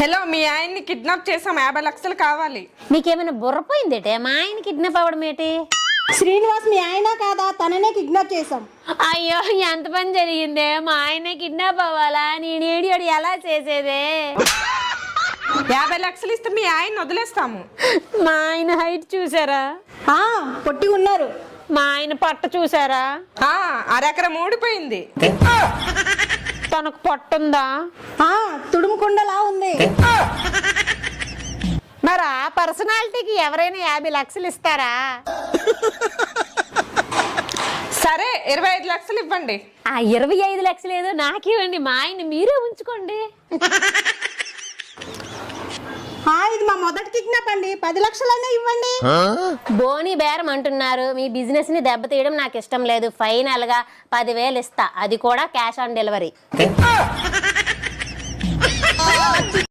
Hello, మీ ఆయన్ని kidnap చేసాం, 50 లక్షలు కావాలి. మీకేమైనా బుర్రపోయిందేటే? మా ఆయన కిడ్నాప్ అవ్వడం ఏంటి? శ్రీనివాస్ మీ ఆయన కాదా? తననే కిడ్నాప్ చేసాం. అయ్యో, ఎంత పని జరిగిందే! మా ఆయన కిడ్నాప్ అవ్వాలా? నేను ఏడియోడు ఎలా చేసేదే? 50 లక్షలు ఇస్తే మీ ఆయన్ని వదిలేస్తాము. మా ఆయన హైట్ చూసారా? పొట్టి ఉన్నారు. మా ఆయన పట్ట చూసారా? అరెకరం ఊడిపోయింది. తనకు పట్టుందా? తుడుముకుండలా ఉంది. మరి ఆ పర్సనాలిటీకి ఎవరైనా 50 లక్షలు ఇస్తారా? సరే, 25 లక్షలు ఇవ్వండి. ఆ 25 లక్షలు ఏదో నాకివ్వండి, మా ఆయన మీరే ఉంచుకోండి. ఇది మా మొదటి కిడ్నాప్ అండి, 10 లక్షలైనా ఇవ్వండి. బోని బేరం అంటున్నారు. మీ బిజినెస్ ని దెబ్బతీయడం నాకు ఇష్టం లేదు. ఫైనల్ గా 10,000 ఇస్తా, అది కూడా క్యాష్ ఆన్ డెలివరీ.